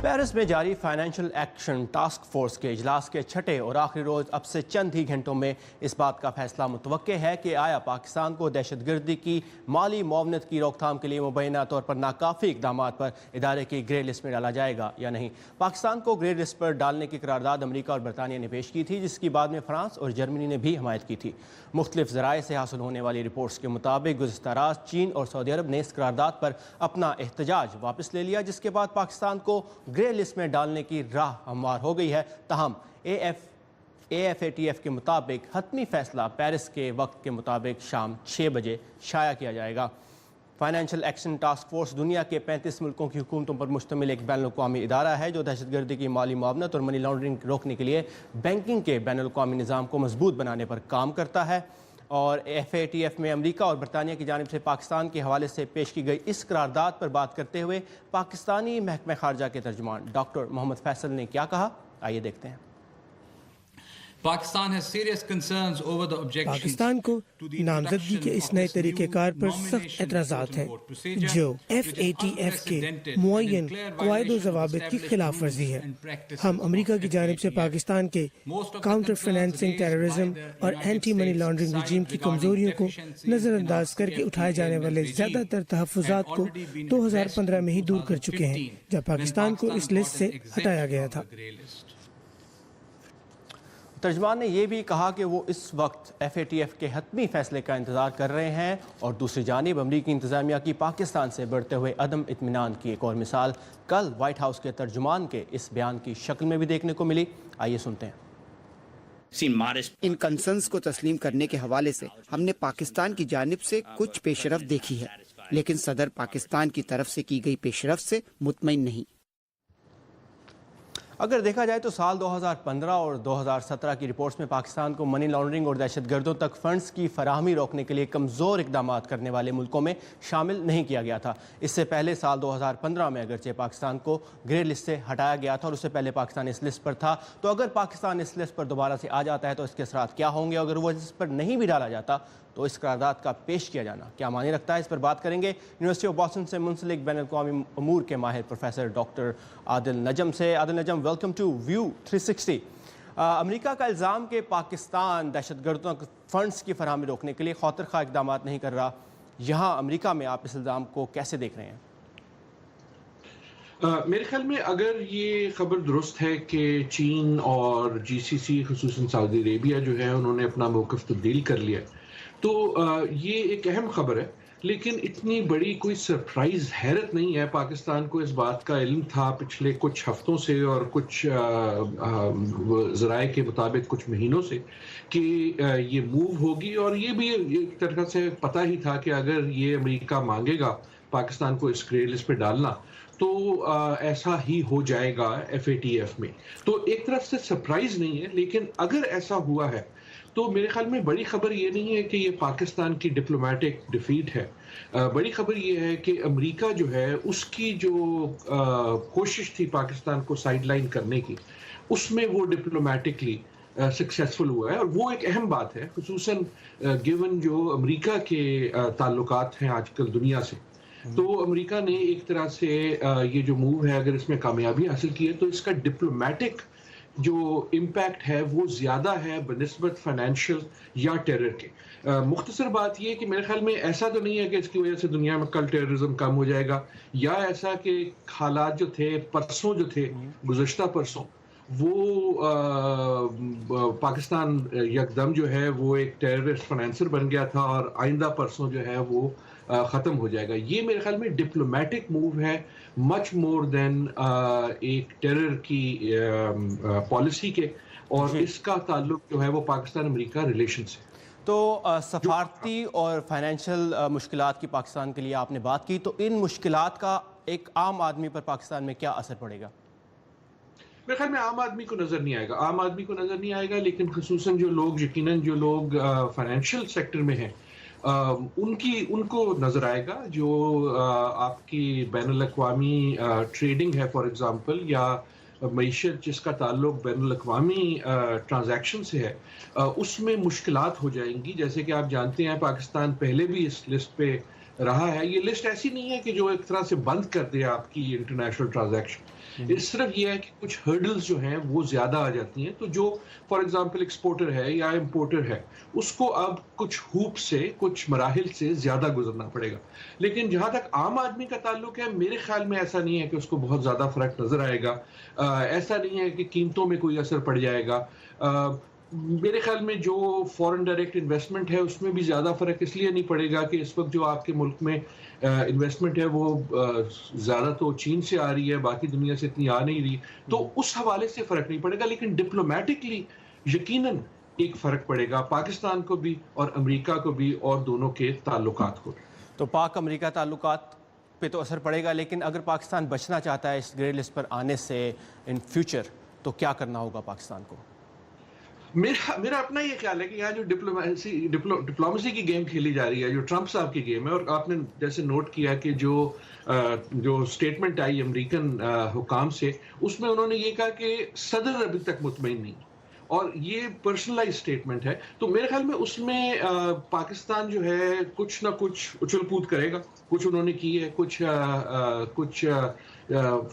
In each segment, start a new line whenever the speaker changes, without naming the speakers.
Paris में जारी financial action task force के इजलास के छठे और आखिरी रोज अब से चंद ही घंटों में इस बात का फैसला मुतवक्के है कि आया पाकिस्तान को दहशतगर्दी की माली मुआवनत की रोकथाम के लिए मुबैना तौर पर नाकाफी इकदाम पर इदारे की ग्रे लिस्ट में डाला जाएगा या नहीं। पाकिस्तान को ग्रे लिस्ट पर डालने की करारदाद अमरीका और बरतानिया ने पेश की थी, जिसकी बाद में फ्रांस और जर्मनी ने भी हमायत की थी। मुख्तलिफ ज़राए से हासिल होने वाली रिपोर्ट्स के मुताबिक गुज़िश्ता रात चीन और सऊदी अरब ने इस करारदाद पर अपना एहतजाज वापस ले लिया, जिसके बाद पाकिस्तान को ग्रे लिस्ट में डालने की राह हमवार हो गई है। तहम AFATF के मुताबिक हतमी फैसला पेरिस के वक्त के मुताबिक शाम 6 बजे शाया किया जाएगा। फाइनेंशियल एक्शन टास्क फोर्स दुनिया के 35 मुल्कों की हुकूमतों पर मुश्तमिल एक बैनुल-अक़वामी इदारा है जो दहशतगर्दी की माली मुआवनत और मनी लॉन्ड्रिंग रोकने के लिए बैंकिंग के बैनुल-अक़वामी निज़ाम को मजबूत बनाने पर काम करता है। और FATF में अमरीका और बरतानिया की जानिब से पाकिस्तान के हवाले से पेश की गई इस करारदाद पर बात करते हुए पाकिस्तानी महकमा खारजा के तर्जुमान डॉक्टर मोहम्मद फैसल ने क्या कहा, आइए देखते हैं।
पाकिस्तान को नामजदगी के इस नए तरीक़ेकार पर सख्त एतराज़ात हैं जो FATF के मुअय्यन क़वाइद व ज़वाबित की खिलाफ वर्जी है। हम अमरीका की जानिब से पाकिस्तान के काउंटर फाइनेंसिंग टेररिज्म और एंटी मनी लॉन्ड्रिंग रजीम की कमजोरियों को नज़रअंदाज करके उठाए जाने वाले ज़्यादातर तहफ़्फ़ुज़ात को 2015 में ही दूर कर चुके हैं, जब पाकिस्तान को इस लिस्ट से हटाया गया था।
तर्जमान ने यह भी कहा कि वो इस वक्त FATF के हतमी फैसले का इंतज़ार कर रहे हैं और दूसरी जानिब अमरीकी इंतज़ामिया की पाकिस्तान से बढ़ते हुए अदम इत्मीनान की एक और मिसाल कल वाइट हाउस के तर्जुमान के इस बयान की शक्ल में भी देखने को मिली। आइए सुनते हैं।
इन कंसर्न्स को तस्लीम करने के हवाले से हमने पाकिस्तान की जानिब से कुछ पेशरफ देखी है, लेकिन सदर पाकिस्तान की तरफ से की गई पेशरफ से मुतमईन नहीं।
अगर देखा जाए तो साल 2015 और 2017 की रिपोर्ट्स में पाकिस्तान को मनी लॉन्ड्रिंग और दहशतगर्दों तक फंड्स की फराहमी रोकने के लिए कमज़ोर इकदाम करने वाले मुल्कों में शामिल नहीं किया गया था। इससे पहले साल 2015 में अगरचे पाकिस्तान को ग्रे लिस्ट से हटाया गया था और उससे पहले पाकिस्तान इस लिस्ट पर था। तो अगर पाकिस्तान इस लिस्ट पर दोबारा से आ जाता है तो इसके असरात क्या होंगे? अगर वो इस पर नहीं भी डाला जाता तो इस करारदाद का पेश किया जाना क्या मानी रखता है? इस पर बात करेंगे यूनिवर्सिटी ऑफ बॉस्टन से मुंसलिक बैनुल-अक़वामी अमूर के माहिर प्रोफेसर डॉक्टर आदिल नजम से। आदिल नजम, वेलकम टू व्यू 360। अमेरिका का इल्ज़ाम कि पाकिस्तान दहशतगर्दों फंड्स की फराहमी रोकने के लिए खौतर खा इक़दाम नहीं कर रहा, यहाँ अमेरिका में आप इस इल्ज़ाम को कैसे देख रहे हैं?
मेरे ख्याल में अगर ये खबर दुरुस्त है कि चीन और GCC खुसूसन सऊदी अरेबिया जो है उन्होंने अपना मौक़िफ़ तब्दील कर लिया, तो ये एक अहम खबर है। लेकिन इतनी बड़ी कोई सरप्राइज़ हैरत नहीं है। पाकिस्तान को इस बात का इल्म था पिछले कुछ हफ्तों से और कुछ ज़राए के मुताबिक कुछ महीनों से कि ये मूव होगी, और ये भी एक तरह से पता ही था कि अगर ये अमेरिका मांगेगा पाकिस्तान को इस ग्रे लिस्ट पे डालना तो ऐसा ही हो जाएगा FATF में। तो एक तरफ से सरप्राइज़ नहीं है, लेकिन अगर ऐसा हुआ है तो मेरे ख्याल में बड़ी खबर ये नहीं है कि ये पाकिस्तान की डिप्लोमेटिक डिफीट है। बड़ी खबर ये है कि अमेरिका जो है उसकी जो कोशिश थी पाकिस्तान को साइडलाइन करने की, उसमें वो डिप्लोमेटिकली सक्सेसफुल हुआ है, और वो एक अहम बात है, खुसूसन गिवन जो अमेरिका के ताल्लुकात हैं आजकल दुनिया से। तो अमेरिका ने एक तरह से ये जो मूव है, अगर इसमें कामयाबी हासिल की है तो इसका डिप्लोमेटिक जो इम्पैक्ट है वो ज़्यादा है बनिस्बत फाइनेंशियल या टेरर के। मुख्तसर बात ये कि मेरे ख्याल में ऐसा तो नहीं है कि इसकी वजह से दुनिया में कल टेररिज्म कम हो जाएगा, या ऐसा कि हालात जो थे परसों जो थे गुज़श्ता परसों वो पाकिस्तान यकदम जो है वो एक टेररिस्ट फाइनेंसर बन गया था और आइंदा परसों जो है वो ख़त्म हो जाएगा। ये मेरे ख्याल में डिप्लोमेटिक मूव है मच मोर देन एक टेरर की पॉलिसी के, और इसका ताल्लुक जो है वो पाकिस्तान अमेरिका रिलेशन से।
तो सफारती और फाइनेंशियल मुश्किलात की पाकिस्तान के लिए आपने बात की, तो इन मुश्किलात का एक आम आदमी पर पाकिस्तान में क्या असर पड़ेगा?
मेरे ख्याल में आम आदमी को नज़र नहीं आएगा, आम आदमी को नज़र नहीं आएगा, लेकिन खुसूसन जो लोग यकीनन जो लोग फाइनेंशियल सेक्टर में हैं उनको नज़र आएगा। जो आपकी बैनुल-अक़वामी ट्रेडिंग है फॉर एग्ज़ाम्पल, या मईशत जिसका ताल्लुक बैनुल-अक़वामी ट्रांजैक्शन से है, उसमें मुश्किलात हो जाएंगी। जैसे कि आप जानते हैं पाकिस्तान पहले भी इस लिस्ट पे रहा है। ये लिस्ट ऐसी नहीं है कि जो एक तरह से बंद कर दे आपकी इंटरनेशनल ट्रांजैक्शन, صرف یہ ہے کہ کچھ ہرڈلز جو ہیں وہ زیادہ آ جاتی ہیں، تو جو فار ایگزامپل ایکسپورٹر ہے یا امپورٹر ہے اس کو اب کچھ ہوپ سے، کچھ مراحل سے زیادہ گزرنا پڑے گا. لیکن جہاں تک عام آدمی کا تعلق ہے، میرے خیال میں ایسا نہیں ہے کہ اس کو بہت زیادہ فرق نظر آئے گا. ایسا نہیں ہے کہ قیمتوں میں کوئی اثر پڑ جائے گا. میرے خیال میں جو فورن ڈائریکٹ انویسٹمنٹ ہے اس میں بھی زیادہ فرق اس لیے نہیں پڑے گا کہ اس وقت جو آپ کے ملک میں انویسٹمنٹ ہے وہ زیادہ تو چین سے آ رہی ہے، باقی دنیا سے اتنی آ نہیں رہی، تو اس حوالے سے فرق نہیں پڑے گا. لیکن ڈپلومیٹکلی یقیناً ایک فرق پڑے گا پاکستان کو بھی اور امریکہ کو بھی اور دونوں کے تعلقات کو.
تو پاک امریکہ تعلقات پہ تو اثر پڑے گا، لیکن اگر پاکستان بچنا چاہتا ہے اس گرے لسٹ پر آنے سے ان فیوچر، تو کیا کرنا ہوگا پاکستان کو؟
میرا اپنا یہ خیال ہے کہ یہاں جو ڈپلومیسی کی گیم کھیلی جا رہی ہے، جو ٹرمپ صاحب کی گیم ہے، اور آپ نے جیسے نوٹ کیا کہ جو سٹیٹمنٹ آئی امریکن حکام سے، اس میں انہوں نے یہ کہا کہ صدر ابھی تک مطمئن نہیں، اور یہ پرسنلائز سٹیٹمنٹ ہے. تو میرے خیال میں اس میں پاکستان جو ہے کچھ نہ کچھ اچھل کود کرے گا. کچھ انہوں نے کی ہے، کچھ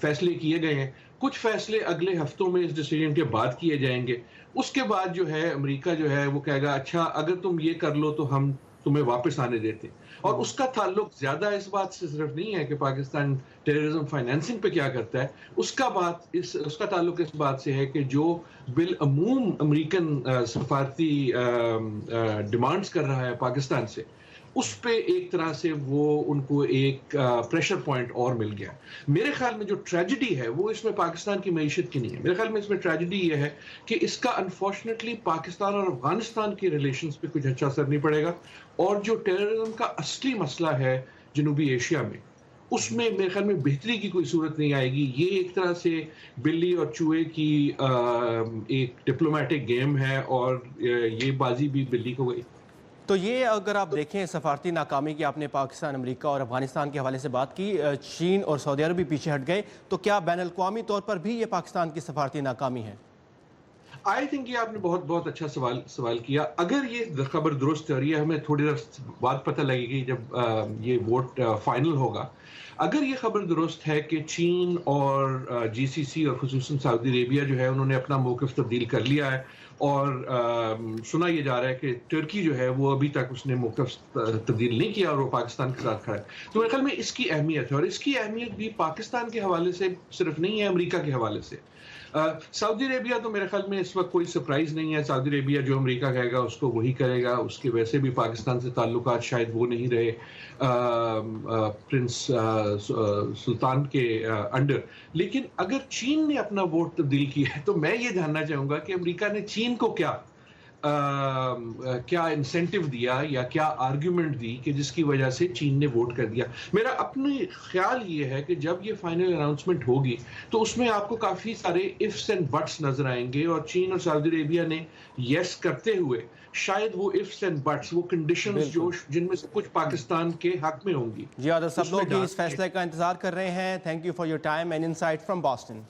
فیصلے کیے گئے ہیں، کچھ فیصلے اگلے ہفتوں میں اس ڈیسیجن کے بعد کیے جائیں گے. اس کے بعد جو ہے امریکہ جو ہے وہ کہے گا اچھا اگر تم یہ کر لو تو ہم تمہیں واپس آنے دیتے. اور اس کا تعلق زیادہ اس بات سے صرف نہیں ہے کہ پاکستان ٹیررزم فائنینسنگ پہ کیا کرتا ہے، اس کا تعلق اس بات سے ہے کہ جو بالعموم امریکن سفارتی ڈیمانڈز کر رہا ہے پاکستان سے، اس پہ ایک طرح سے وہ ان کو ایک پریشر پوائنٹ اور مل گیا. میرے خیال میں جو ٹریجڈی ہے وہ اس میں پاکستان کی معیشت کی نہیں ہے. میرے خیال میں اس میں ٹریجڈی یہ ہے کہ اس کا انفارچونیٹلی پاکستان اور افغانستان کے ریلیشنز پہ کچھ اچھا اثر نہیں پڑے گا. اور جو ٹیررزم کا اصلی مسئلہ ہے جنوبی ایشیا میں، اس میں میرے خیال میں بہتری کی کوئی صورت نہیں آئے گی. یہ ایک طرح سے بلی اور چوہے کی ایک ڈپلومیٹک گیم ہے، اور یہ بازی بھی بلی کو گئی.
تو یہ اگر آپ دیکھیں سفارتی ناکامی کی، آپ نے پاکستان، امریکہ اور افغانستان کے حوالے سے بات کی، چین اور سعودی عرب بھی پیچھے ہٹ گئے، تو کیا بین الاقوامی طور پر بھی یہ پاکستان کی سفارتی ناکامی ہے؟
آئی تھنک یہ آپ نے بہت اچھا سوال کیا. اگر یہ خبر درست ہے، اور یہ ہمیں تھوڑی دیر بعد پتہ لگے گی جب یہ ووٹ فائنل ہوگا، اگر یہ خبر درست ہے کہ چین اور جی سی سی اور خصوصاً سعودی عربیہ جو ہے انہوں نے اپنا موقف تبدیل کر لیا ہے، اور سنا یہ جا رہا ہے کہ ترکی جو ہے وہ ابھی تک اس نے موقف تبدیل نہیں کیا اور وہ پاکستان کے ساتھ کھڑا ہے، تو میرے خیال میں اس کی اہمیت ہے. اور اس کی اہمیت بھی پاکستان کے حوالے سے صرف نہیں ہے، امریکہ کے حوالے سے. سعودی عربیہ تو میرے خیال میں اس وقت کوئی سرپرائز نہیں ہے. سعودی عربیہ جو امریکہ کہے گا اس کو وہی کرے گا. اس کے ویسے بھی پاکستان سے تعلقات شاید وہ نہیں رہے پرنس سلطان کے انڈر. لیکن اگر چین نے اپنا ووٹ تبدیل کیا ہے تو میں یہ جاننا چاہوں گا کہ امریکہ نے چین کو کیا انسینٹیو دیا یا کیا آرگیومنٹ دی کہ جس کی وجہ سے چین نے ووٹ کر دیا. میرا اپنی خیال یہ ہے کہ جب یہ فائنل اناؤنسمنٹ ہوگی تو اس میں آپ کو کافی سارے ifs اینڈ بٹس نظر آئیں گے، اور چین اور سعودی عربیہ نے یس کرتے ہوئے شاید وہ ifs اینڈ بٹس، وہ کنڈیشنز جو جن میں سے کچھ پاکستان کے حق میں ہوں گی.
جی عادل، سب لوگ اس فیصلے کا انتظار کر رہے ہیں. Thank you for your time and insight from Boston.